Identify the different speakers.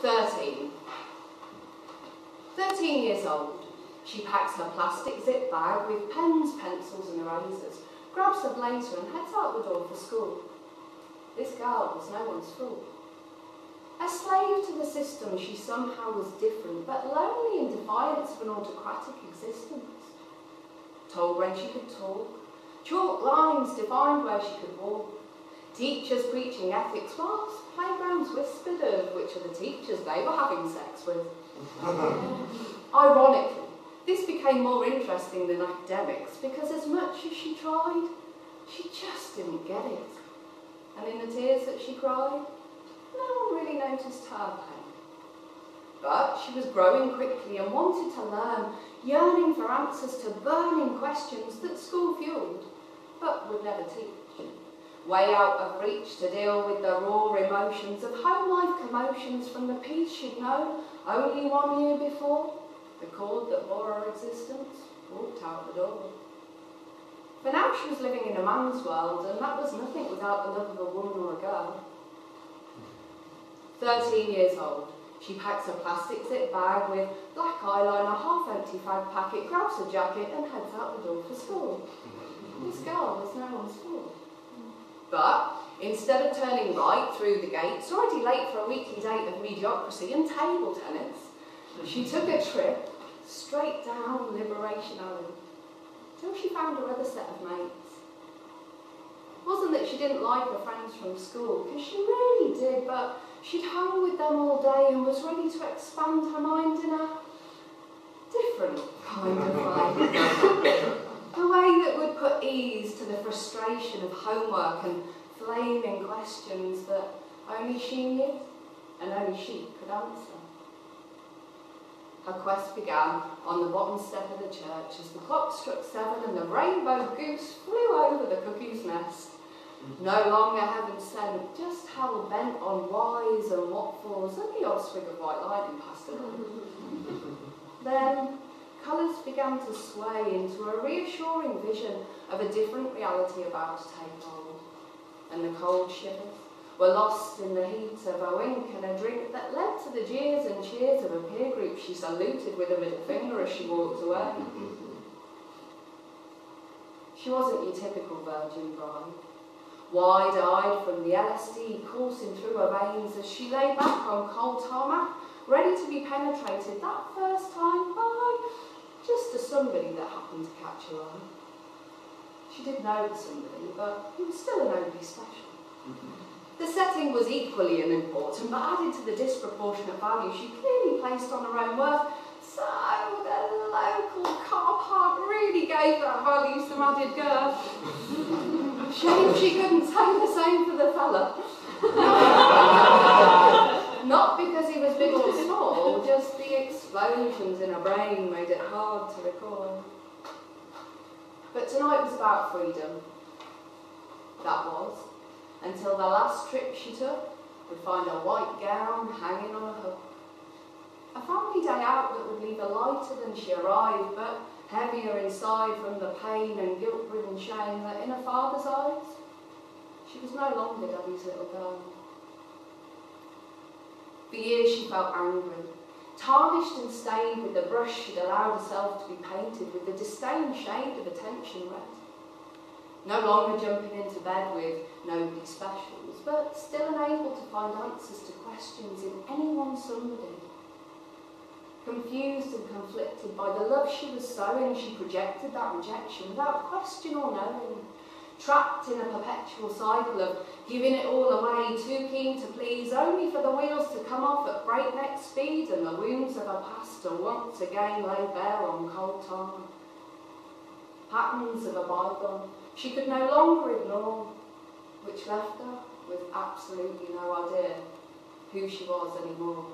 Speaker 1: 13 years old. She packs her plastic zip bag with pens, pencils and erasers, grabs her blazer and heads out the door for school. This girl was no one's fool. A slave to the system, she somehow was different, but lonely in defiance of an autocratic existence. Told when she could talk, chalk lines defined where she could walk, teachers preaching ethics whilst playgrounds whispered of which of the teachers they were having sex with. Ironically, this became more interesting than academics because as much as she tried, she just didn't get it. And in the tears that she cried, no one really noticed her pain. But she was growing quickly and wanted to learn, yearning for answers to burning questions that school fueled, but would never teach. Way out of reach to deal with the raw emotions of home life commotions from the peace she'd known only 1 year before. The cord that bore her existence walked out the door. For now she was living in a man's world, and that was nothing without the love of a woman or a girl. 13 years old, she packs a plastic zip bag with black eyeliner, half-empty fag packet, grabs her jacket and heads out the door for school. This girl was no one's fool. But instead of turning right through the gates, already late for a weekly date of mediocrity and table tennis, she took a trip straight down Liberation Alley till she found her other set of mates. It wasn't that she didn't like her friends from school, because she really did, but she'd hung with them all day and was ready to expand her mind in a different kind of way. A way that would put ease to the frustration of homework and flaming questions that only she knew and only she could answer. Her quest began on the bottom step of the church as the clock struck 7 and the rainbow goose flew over the cuckoo's nest. No longer heaven sent, just hell bent on whys and what fors and the odd swig of white lightning passed along. Then colours began to sway into a reassuring vision of a different reality about to take hold, and the cold shivers were lost in the heat of a wink and a drink that led to the jeers and cheers of a peer group she saluted with a middle finger as she walked away. She wasn't your typical virgin bride, wide-eyed from the LSD coursing through her veins as she lay back on cold tarmac, ready to be penetrated that first time by just a somebody that happened to catch her eye. She did know the somebody, but he was still a nobody special. The setting was equally unimportant, but added to the disproportionate value she clearly placed on her own worth, so the local car park really gave that value some added girth. Shame she couldn't say the same for the fella. Not because he was big or small, just the explosions in her brain made it hard to recall. But tonight was about freedom. That was, until the last trip she took would find a white gown hanging on a hook. A family day out that would leave her lighter than she arrived, but heavier inside from the pain and guilt-ridden shame that in her father's eyes, she was no longer Daddy's little girl. For years she felt angry, tarnished and stained with the brush she'd allowed herself to be painted with the disdain shade of attention red. No longer jumping into bed with nobody specials, but still unable to find answers to questions in anyone somebody. Confused and conflicted by the love she was sowing, she projected that rejection without question or knowing, trapped in a perpetual cycle of giving it all away, too keen to please, only for the wheels to come off at breakneck speed and the wounds of her past to once again lay bare on cold tarmac. Patterns of a bygone she could no longer ignore, which left her with absolutely no idea who she was anymore.